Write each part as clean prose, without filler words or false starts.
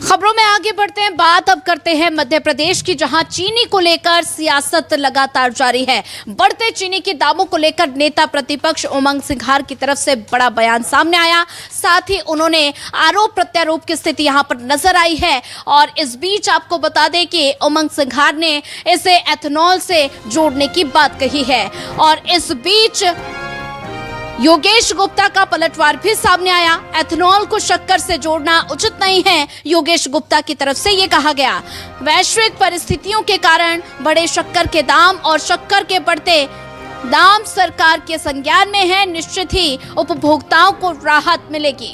खबरों में आगे बढ़ते हैं। बात अब करते हैं मध्य प्रदेश की, जहां चीनी को लेकर सियासत लगातार जारी है। बढ़ते चीनी के दामों को लेकर नेता प्रतिपक्ष उमंग सिंघार की तरफ से बड़ा बयान सामने आया। साथ ही उन्होंने आरोप प्रत्यारोप की स्थिति यहां पर नजर आई है। और इस बीच आपको बता दें कि उमंग सिंघार ने इसे एथेनॉल से जोड़ने की बात कही है। और इस बीच योगेश गुप्ता का पलटवार भी सामने आया। एथेनॉल को शक्कर से जोड़ना उचित नहीं है, योगेश गुप्ता की तरफ से ये कहा गया। वैश्विक परिस्थितियों के कारण बढ़े शक्कर के दाम और शक्कर के बढ़ते दाम सरकार के संज्ञान में है। निश्चित ही उपभोक्ताओं को राहत मिलेगी।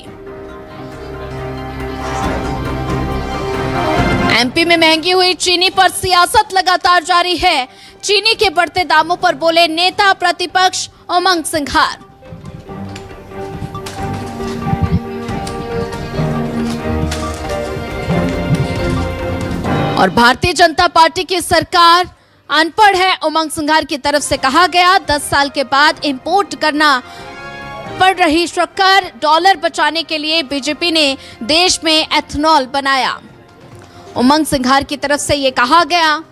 एमपी में महंगी हुई चीनी पर सियासत लगातार जारी है। चीनी के बढ़ते दामों पर बोले नेता प्रतिपक्ष उमंग सिंघार। और भारतीय जनता पार्टी की सरकार अनपढ़ है, उमंग सिंघार की तरफ से कहा गया। 10 साल के बाद इंपोर्ट करना पड़ रही शक्कर, डॉलर बचाने के लिए बीजेपी ने देश में एथेनॉल बनाया। उमंग सिंघार की तरफ से यह कहा गया।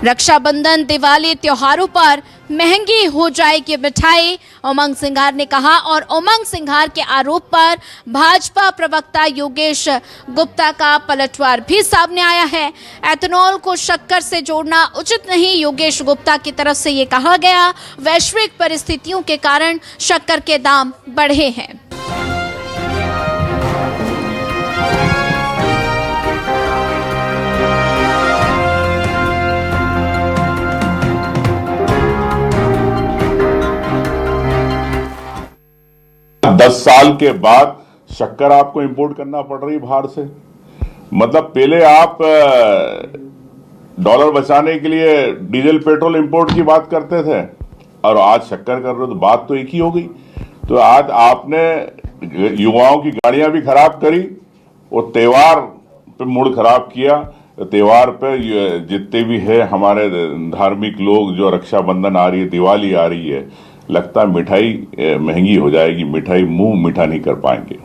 रक्षाबंधन, दिवाली त्योहारों पर महंगी हो जाएगी मिठाई, उमंग सिंघार ने कहा। और उमंग सिंघार के आरोप पर भाजपा प्रवक्ता योगेश गुप्ता का पलटवार भी सामने आया है। एथेनॉल को शक्कर से जोड़ना उचित नहीं, योगेश गुप्ता की तरफ से ये कहा गया। वैश्विक परिस्थितियों के कारण शक्कर के दाम बढ़े हैं। दस साल के बाद शक्कर आपको इंपोर्ट करना पड़ रही बाहर से। मतलब पहले आप डॉलर बचाने के लिए डीजल पेट्रोल इंपोर्ट की बात करते थे और आज शक्कर कर रहे हो, तो बात तो एक ही हो गई। तो आज आपने युवाओं की गाड़ियां भी खराब करी और त्योहार पे मूड खराब किया। त्योहार पे जितने भी है हमारे धार्मिक लोग, जो रक्षाबंधन आ रही है, दिवाली आ रही है, लगता है मिठाई महंगी हो जाएगी, मिठाई मुंह मीठा नहीं कर पाएंगे।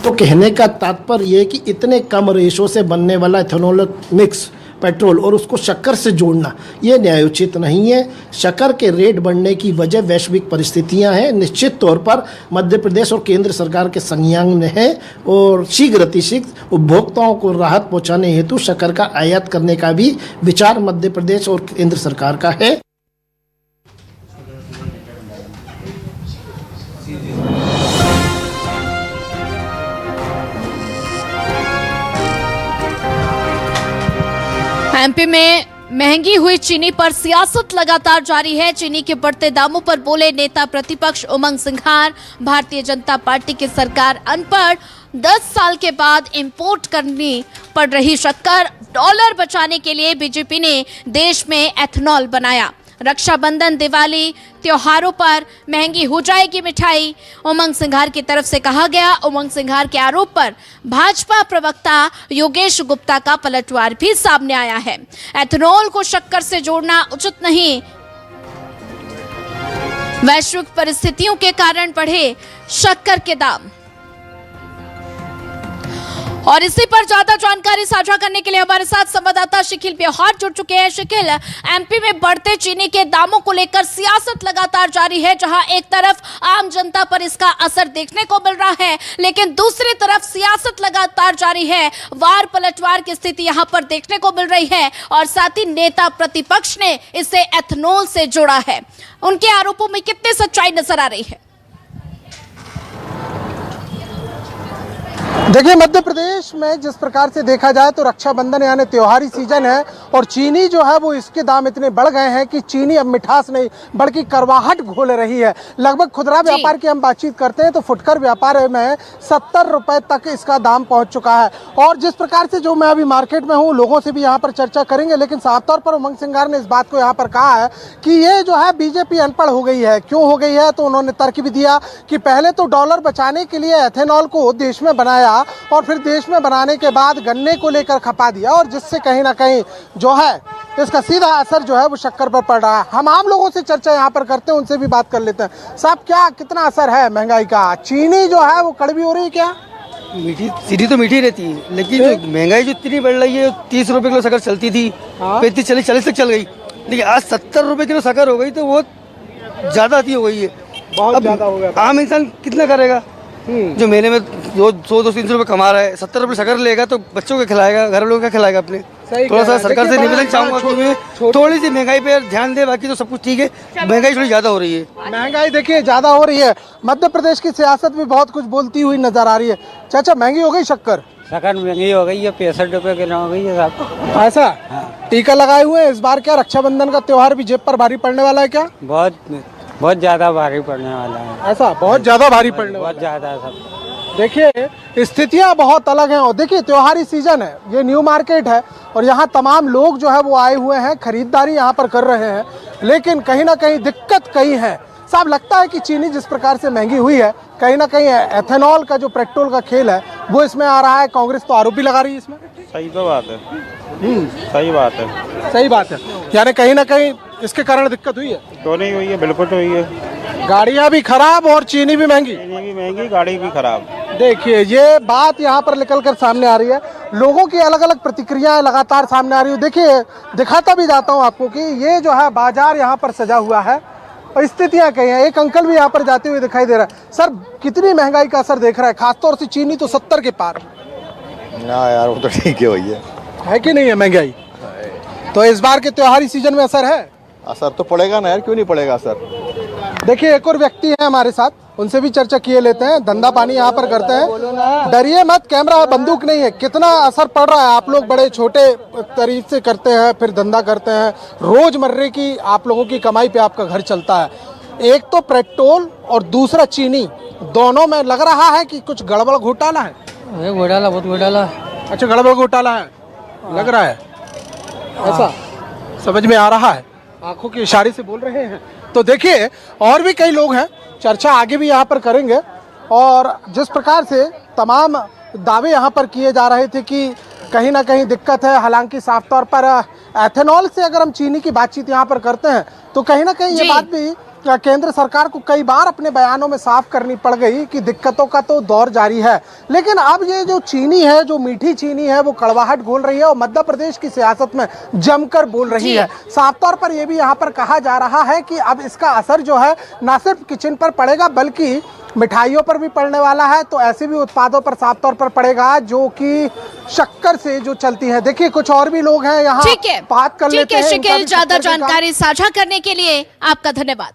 तो कहने का तात्पर्य ये कि इतने कम रेशो से बनने वाला इथेनॉल मिक्स पेट्रोल और उसको शक्कर से जोड़ना ये न्यायोचित नहीं है। शक्कर के रेट बढ़ने की वजह वैश्विक परिस्थितियां हैं, निश्चित तौर पर मध्य प्रदेश और केंद्र सरकार के संज्ञान में है। और शीघ्र अतिशीघ्र उपभोक्ताओं को राहत पहुंचाने हेतु शक्कर का आयात करने का भी विचार मध्य प्रदेश और केंद्र सरकार का है। एमपी में महंगी हुई चीनी पर सियासत लगातार जारी है। चीनी के बढ़ते दामों पर बोले नेता प्रतिपक्ष उमंग सिंघार। भारतीय जनता पार्टी की सरकार अनपढ़, 10 साल के बाद इंपोर्ट करनी पड़ रही शक्कर, डॉलर बचाने के लिए बीजेपी ने देश में एथेनॉल बनाया। रक्षाबंधन, दिवाली त्योहारों पर महंगी हो जाएगी मिठाई, उमंग सिंघार की तरफ से कहा गया। उमंग सिंघार के आरोप पर भाजपा प्रवक्ता योगेश गुप्ता का पलटवार भी सामने आया है। एथेनॉल को शक्कर से जोड़ना उचित नहीं, वैश्विक परिस्थितियों के कारण बढ़े शक्कर के दाम। और इसी पर ज्यादा जानकारी साझा करने के लिए हमारे साथ संवाददाता शिखिल बिहार जुड़ चुके हैं। शिखिल, एमपी में बढ़ते चीनी के दामों को लेकर सियासत लगातार जारी है, जहां एक तरफ आम जनता पर इसका असर देखने को मिल रहा है, लेकिन दूसरी तरफ सियासत लगातार जारी है। वार पलटवार की स्थिति यहां पर देखने को मिल रही है। और साथ ही नेता प्रतिपक्ष ने इसे एथेनॉल से जोड़ा है। उनके आरोपों में कितनी सच्चाई नजर आ रही है? देखिए, मध्य प्रदेश में जिस प्रकार से देखा जाए तो रक्षाबंधन यानी त्योहारी सीजन है और चीनी जो है वो इसके दाम इतने बढ़ गए हैं कि चीनी अब मिठास नहीं बल्कि करवाहट घोल रही है। लगभग खुदरा व्यापार की हम बातचीत करते हैं तो फुटकर व्यापार में 70 रुपए तक इसका दाम पहुंच चुका है। और जिस प्रकार से जो मैं अभी मार्केट में हूँ, लोगों से भी यहाँ पर चर्चा करेंगे, लेकिन साफ तौर पर उमंग सिंघार ने इस बात को यहाँ पर कहा है कि ये जो है बीजेपी अनपढ़ हो गई है। क्यों हो गई है? तो उन्होंने तर्क भी दिया कि पहले तो डॉलर बचाने के लिए एथेनॉल को देश में बनाया और फिर देश में बनाने के बाद गन्ने को लेकर खपा दिया, और जिससे कहीं ना कहीं जो है इसका सीधा असर जो है वो शक्कर पर पड़ रहा है। हम आम लोगों से चर्चा यहाँ पर करते हैं, उनसे भी बात कर लेते हैं। साहब, क्या कितना असर है महंगाई का? चीनी जो है वो कड़वी हो रही है क्या? मीठी चीनी तो मीठी रहती है, लेकिन जो महंगाई जो इतनी बढ़ रही है, 30 रुपए किलो शक्कर चलती थी, 35-40 तक चल गई, लेकिन आज 70 रुपए किलो शक्कर हो गई, तो वो ज़्यादा हो गई है, बहुत ज्यादा हो गया। आम इंसान कितना करेगा? जो महीने में 100-200-300 रुपए कमा रहा है, 70 रुपए शक्कर लेगा तो बच्चों को खिलाएगा, घर लोगों का खिलाएगा अपने। थोड़ा सा सरकार से निवेदन चाहूंगा कि मैं थोड़ी सी महंगाई पे ध्यान दे, बाकी तो सब कुछ ठीक है, महंगाई थोड़ी ज्यादा हो रही है। महंगाई देखिए ज्यादा हो रही है। मध्य प्रदेश की सियासत भी बहुत कुछ बोलती हुई नजर आ रही है। चाचा महंगी हो गई शक्कर? शक्कर महंगी हो गई है, 65 रुपए किलो हो गई है साहब। ऐसा? टीका लगाए हुए हैं इस बार, क्या रक्षाबंधन का त्योहार भी जेब पर भारी पड़ने वाला है क्या? बहुत ज्यादा भारी पड़ने वाला है। ऐसा बहुत ज्यादा भारी पड़ने वाला बहुत ज्यादा सब। देखिए स्थितियां बहुत अलग हैं। और देखिए त्योहारी सीजन है, ये न्यू मार्केट है और यहाँ तमाम लोग जो है वो आए हुए हैं, खरीदारी यहाँ पर कर रहे हैं, लेकिन कहीं ना कहीं दिक्कत कई है। साहब लगता है कि चीनी जिस प्रकार से महंगी हुई है, कहीं ना कहीं एथेनॉल का जो पेट्रोल का खेल है वो इसमें आ रहा है। कांग्रेस तो आरोप भी लगा रही है इसमें। सही तो बात है, सही बात है, सही बात है। यानी कहीं ना कहीं इसके कारण दिक्कत हुई है। क्यों नहीं हुई है? बिल्कुल तो हुई है। गाड़ियां भी खराब और चीनी भी महंगी। चीनी भी महंगी, गाड़ी भी खराब। देखिए ये बात यहाँ पर निकल कर सामने आ रही है। लोगों की अलग अलग प्रतिक्रियाएं लगातार सामने आ रही है। देखिए दिखाता भी जाता हूँ आपको कि ये जो है बाजार यहाँ पर सजा हुआ है और स्थितियां कई हैं। एक अंकल भी यहाँ पर जाते हुए दिखाई दे रहा है। सर कितनी महंगाई का असर देख रहा है, खासतौर से चीनी तो 70 के पार। ना यार वो तो ठीक है भैया, है कि नहीं है महंगाई? तो इस बार के त्योहारी सीजन में असर है? असर तो पड़ेगा ना यार, क्यों नहीं पड़ेगा असर। देखिए एक और व्यक्ति है हमारे साथ, उनसे भी चर्चा किए लेते हैं। धंधा पानी यहाँ पर करते हैं। डरिए मत, कैमरा बंदूक नहीं है। कितना असर पड़ रहा है? आप लोग बड़े छोटे तरीके से करते हैं, फिर धंधा करते हैं, रोजमर्रे की आप लोगों की कमाई पे आपका घर चलता है। एक तो पेट्रोल और दूसरा चीनी, दोनों में लग रहा है कि कुछ गड़बड़ घोटाला है। घोटाला, बहुत घोटाला। अच्छा गड़बड़ घोटाला है लग रहा है, ऐसा समझ में आ रहा है, आंखों के इशारे से बोल रहे हैं। तो देखिए और भी कई लोग हैं, चर्चा आगे भी यहाँ पर करेंगे। और जिस प्रकार से तमाम दावे यहाँ पर किए जा रहे थे कि कहीं ना कहीं दिक्कत है, हालांकि साफ तौर पर एथेनॉल से अगर हम चीनी की बातचीत यहाँ पर करते हैं तो कहीं ना कहीं ये बात भी केंद्र सरकार को कई बार अपने बयानों में साफ करनी पड़ गई कि दिक्कतों का तो दौर जारी है। लेकिन अब ये जो चीनी है, जो मीठी चीनी है, वो कड़वाहट घोल रही है और मध्य प्रदेश की सियासत में जमकर बोल रही है। साफ तौर पर यह भी यहाँ पर कहा जा रहा है कि अब इसका असर जो है न सिर्फ किचन पर पड़ेगा बल्कि मिठाइयों पर भी पड़ने वाला है। तो ऐसे भी उत्पादों पर साफ तौर पर पड़ेगा जो कि शक्कर से जो चलती है। देखिए कुछ और भी लोग हैं यहाँ, बात कर लेते हैं। शिकिल, ज्यादा जानकारी साझा करने के लिए आपका धन्यवाद।